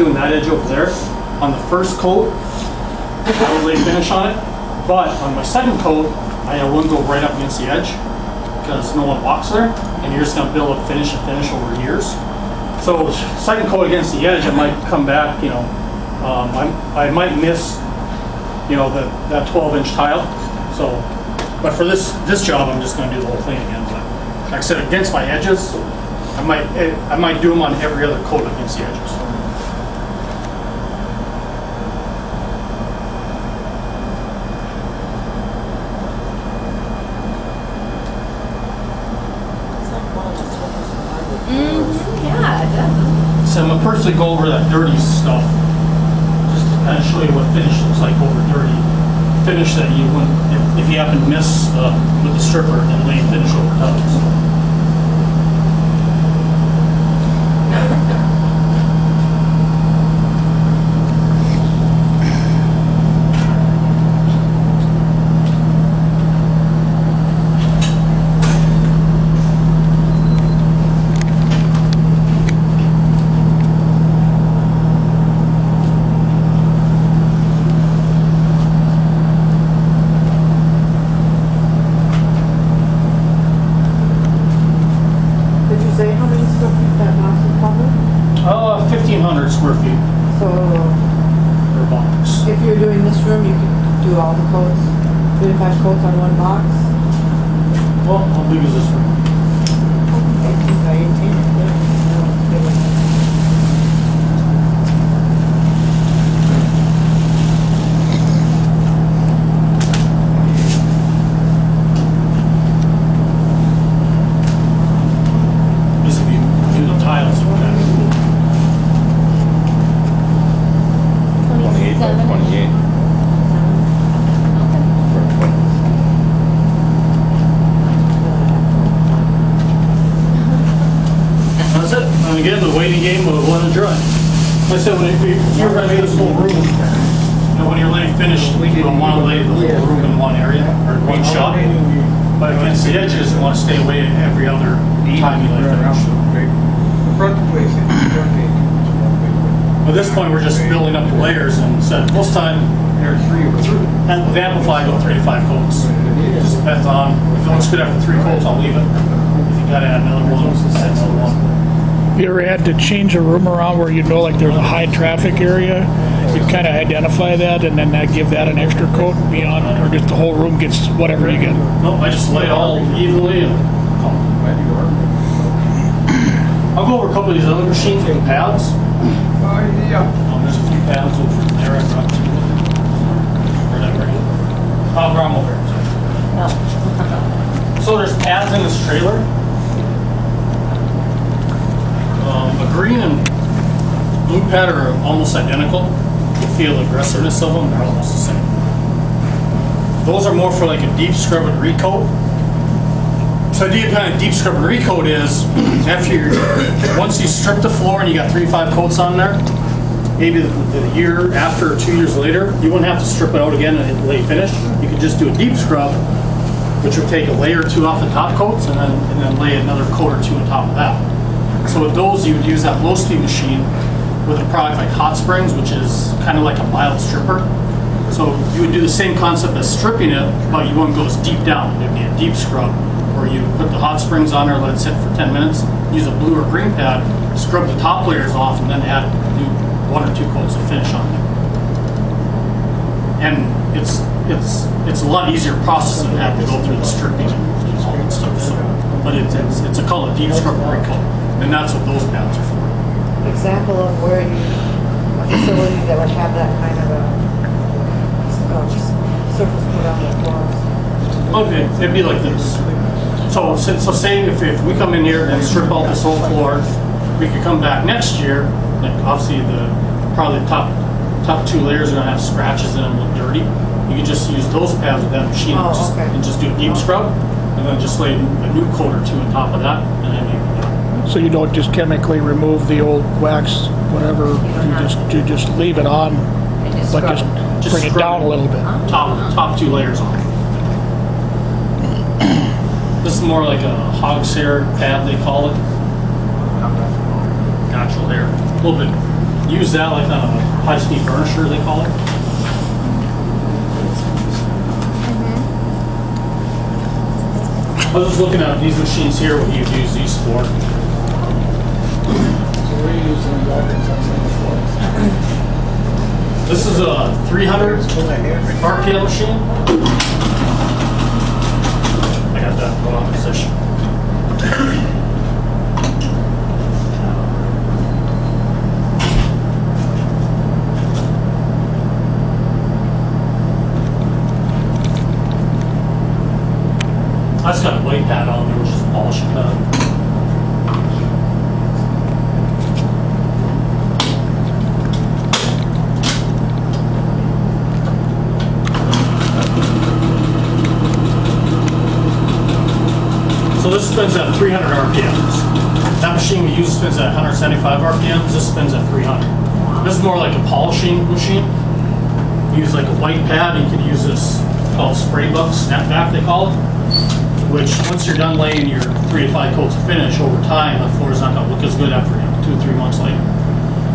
doing that edge over there. On the first coat, I would lay finish on it, but on my second coat, I wouldn't go right up against the edge because no one walks there, and you're just going to build up finish and finish over years. So second coat against the edge, I might come back, you know, I might miss, you know, that 12-inch tile. So, but for this job, I'm just going to do the whole thing again. But like I said, against my edges, I might do them on every other coat against the edges. Yeah, it does. So I'm gonna personally go over that dirty stuff, just to kind of show you what finish looks like over dirty. Finish that you wouldn't, if you happen to miss with the stripper, then lay finish over tubs. Did you say how many square feet that house is covered? 1,500 square feet So per box. if you're doing this room, you could do all the coats, 35 coats on one box. Well, how big is this room? 18 by 18. Just if you do the tiles, you would have to do 28 by 28. That's it. And again, the waiting game will let it dry. Like I said, when you're ready this whole room, you know, when you're laying finished, you don't want to lay the whole room in one area or one shot. But against the edges, you want to stay away every other time you lay finish. At this point, we're just building up the layers, and said most time, with Amplify, I go 3 to 5 coats. It just depends on, if it looks good after 3 coats, I'll leave it. If you gotta add another one, that's the one. You ever had to change a room around where you know like there's a high traffic area? You kind of identify that and then give that an extra coat beyond, or just the whole room gets whatever you get? Nope, I just lay it all evenly and I'll go over a couple of these other machines with the pads. There's a few pads over there I brought to whatever. I'll bring them over here. So there's pads in this trailer. The green and blue pad are almost identical. You feel the aggressiveness of them, they're almost the same. Those are more for like a deep scrub and recoat. So the kind of deep scrub and recoat is after once you strip the floor and you got 3 to 5 coats on there, maybe the year after or 2 years later, you wouldn't have to strip it out again and lay finish. You could just do a deep scrub, which would take a layer or 2 off the top coats and then lay another coat or 2 on top of that. So with those, you would use that low speed machine with a product like Hot Springs, which is kind of like a mild stripper. So you would do the same concept as stripping it, but you wouldn't go as deep down. It'd be a deep scrub, where you put the Hot Springs on there, let it sit for 10 minutes, use a blue or green pad, scrub the top layers off, and then add 1 or 2 coats of finish on there. And it's a lot easier process than having to go through the stripping and all that stuff. So, but it's a called a deep scrub and recoat, and that's what those pads are for. Example of where a facility that would have that kind of a surface put on the floors. Okay, it'd be like this. So say if we come in here and strip out this whole floor, we could come back next year, like obviously probably the top 2 layers are gonna have scratches in them, look dirty. You could just use those pads with that machine and just do a deep scrub, and then just lay a new coat or 2 on top of that, and then you'd be done. So you don't just chemically remove the old wax, whatever, you just leave it on, but just bring it scrub down a little bit. Top 2 layers off. This is more like a hog's hair pad, they call it. Natural hair. A little use that like on a high-speed burnisher, they call it. I was just looking at these machines here, what you'd use these for. So we're using welders on some floors. This is a 300 RPM machine. I got that wrong position. I just got a blade pad on there, which is a polishing pad. So this spins at 300 RPMs. That machine we use spins at 175 RPMs. This spins at 300. This is more like a polishing machine. You use like a white pad. You can use this called spray buff, snapback they call it. Which once you're done laying your 3 to 5 coats of finish, over time the floor is not going to look as good after 2 or 3 months later.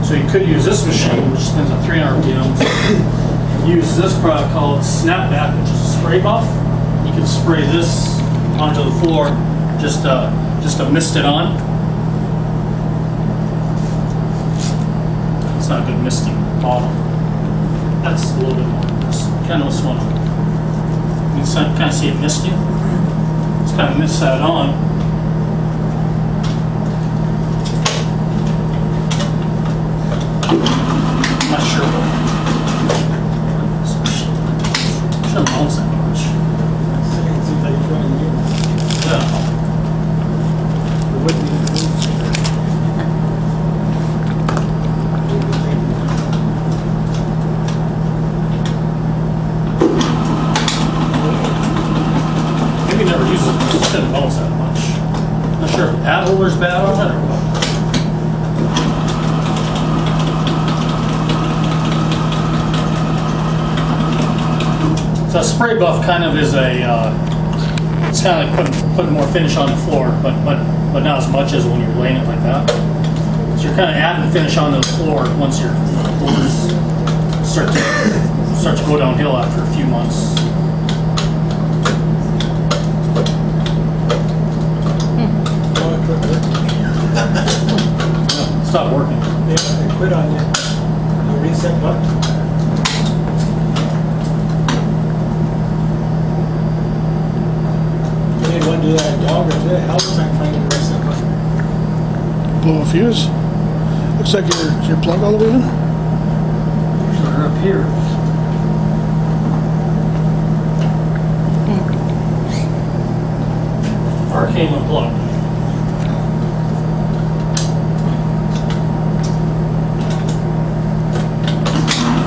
So you could use this machine, which spins at 300 RPMs. Use this product called snapback, which is a spray buff. You can spray this onto the floor, just to mist it on. It's not a good misting bottle. That's a little bit more. Kind of this one. You can kind of see it misting. Just kind of mist that on. I'm not sure what. Shouldn't bounce that much. Yeah. Maybe never use it, just didn't bounce that much. Not sure if the pad holder's bad on it or what. So a spray buff kind of is a, it's kind of like putting more finish on the floor, but not as much as when you're laying it like that. So you're kind of adding finish onto the floor once your floors start to go downhill after a few months. Stop working. Yeah, I quit on the reset button. You need one to do that dog or the hell time finding the reset button. Blow a fuse. Looks like your plug all the way in. They're up here. Arcane unplugged.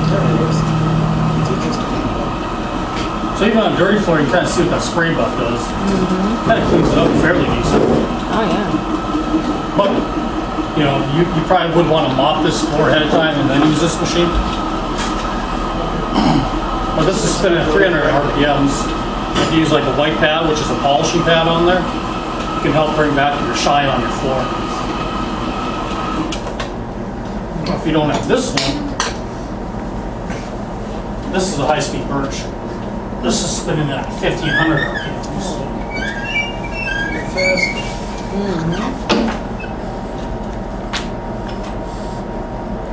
There it is. So even on a dirty floor, you kind of see what that spray buff does. Kind of cleans it up fairly decent. Oh, yeah. But, you know, you probably would want to mop this floor ahead of time and then use this machine. But this is spinning at 300 RPMs. If you use like a white pad, which is a polishing pad on there, it can help bring back your shine on your floor. If you don't have this one, this is a high-speed burnish. This is spinning at 1500 RPMs.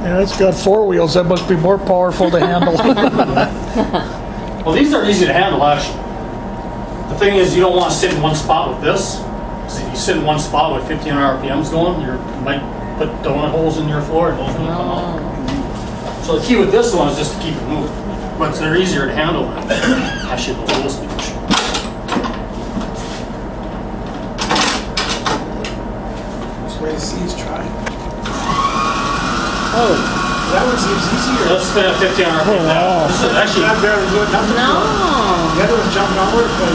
Yeah, it's got 4 wheels. That must be more powerful to handle. Well, these are easy to handle, actually. The thing is, you don't want to sit in one spot with this. Because if you sit in one spot with 1500 RPMs going, you might put donut holes in your floor and those won't come out. So the key with this one is just to keep it moving. But they're easier to handle than actually those little speed machines. This way to see is trying. Oh, That one seems easier. Let's spin at 1500 RPM now. This is actually, Not barely doing nothing. no. The other one's jumping over it, but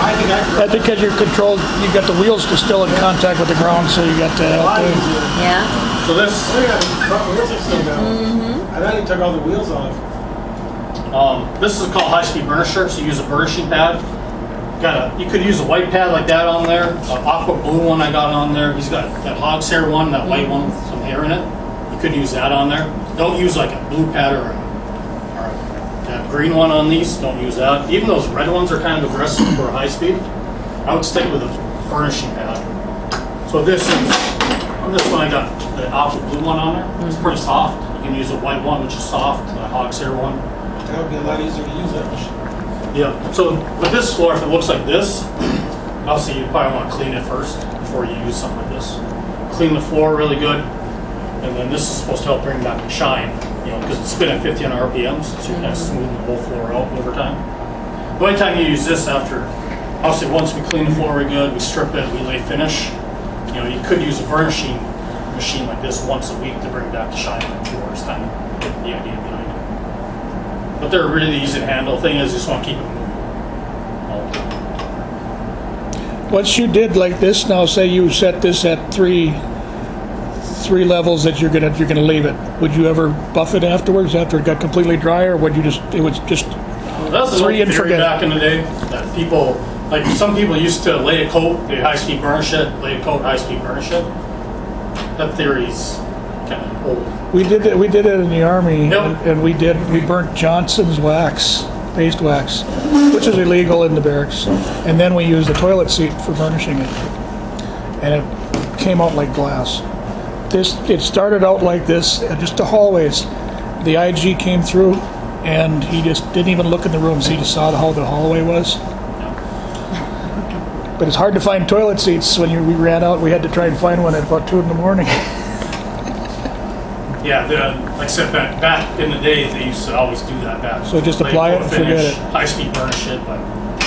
I think I I think because you're controlled, you got the wheels are still in contact with the ground, so you got a lot that. easier. Yeah. so this, Oh yeah, the front wheels are still down. I thought you took all the wheels off. this is called high-speed burnisher, so you use a burnishing pad. You could use a white pad like that on there, an aqua blue one I got on there. He's got that hog's hair one, that white one with some hair in it. could use that on there. Don't use like a blue pad or that green one on these. Don't use that. Even those red ones are kind of aggressive for high speed. I would stick with a burnishing pad. So this is, on this one I got the aqua blue one on there. It's pretty soft. You can use a white one, which is soft, the Hog's Hair one. That would be a lot easier to use that machine. Yeah, so with this floor, if it looks like this, obviously you probably want to clean it first before you use something like this. Clean the floor really good, and then this is supposed to help bring back the shine, you know, because it's spinning 50 on RPMs, so you're kind of smoothing the whole floor out over time. The only time you use this after, obviously once we clean the floor really good, we strip it, we lay finish, you know, you could use a burnishing machine like this once a week to bring back the shine on the floor, is kind of the idea behind it. But they're really easy to handle. Thing is, you just want to keep it moving. Once you did like this, now say you set this at three levels that you're gonna leave it. Would you ever buff it afterwards after it got completely dry, or would you just it was just That's the three old and theory forget back in the day that people, like some people used to lay a coat, they high-speed burnish it, lay a coat, high-speed burnish it. That theory's kind of old. We did it in the Army, Yep. and we burnt Johnson's wax, paste wax, which is illegal in the barracks, and then we used the toilet seat for burnishing it, and it came out like glass. It started out like this, just the hallways. The IG came through, and he just didn't even look in the rooms. He just saw how the hallway was. But it's hard to find toilet seats. When we ran out, we had to try and find one at about 2 in the morning. Yeah, like I said, back in the day, they used to always do that back. So just Lay apply it coat, and forget finish, it. High-speed burnish it, but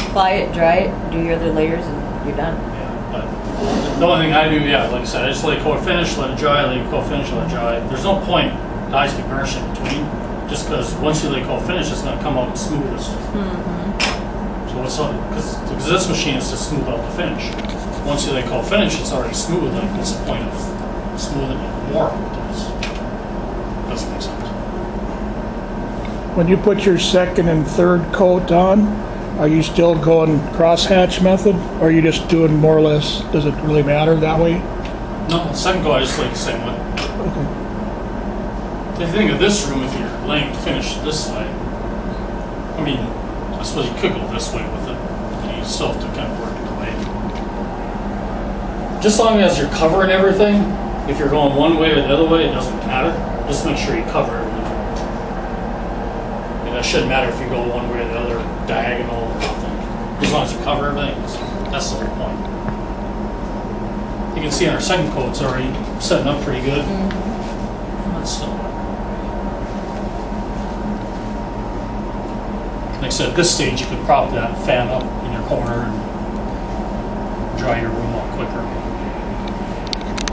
Apply it, dry it, do your other layers, and you're done. yeah, but the only thing I do, yeah, like I said, I just lay coat finish, let it dry, lay coat finish, let it dry. There's no point to high-speed burnish in between, just because once you lay coat finish, it's going to come out smooth as. So what's up? Because this machine is to smooth out the finish. Once you lay coat finish, it's already smooth. Like, what's the point of smoothing it more? Doesn't make sense. When you put your second and third coat on, are you still going crosshatch method, or are you just doing more or less? Does it really matter that way? No, the second coat I just like the same way. Okay. If you think of this room, if you're laying finish this way, I mean, I suppose you could go this way with it, and you still have to kind of work it away. Just as long as you're covering everything, if you're going one way or the other way, it doesn't matter. Just make sure you cover everything. And that shouldn't matter if you go one way or the other, diagonal, nothing. As long as you cover everything, that's the whole point. You can see in our second coat, it's already setting up pretty good. But still. Like I said, at this stage, you could prop that fan up in your corner and dry your room out quicker.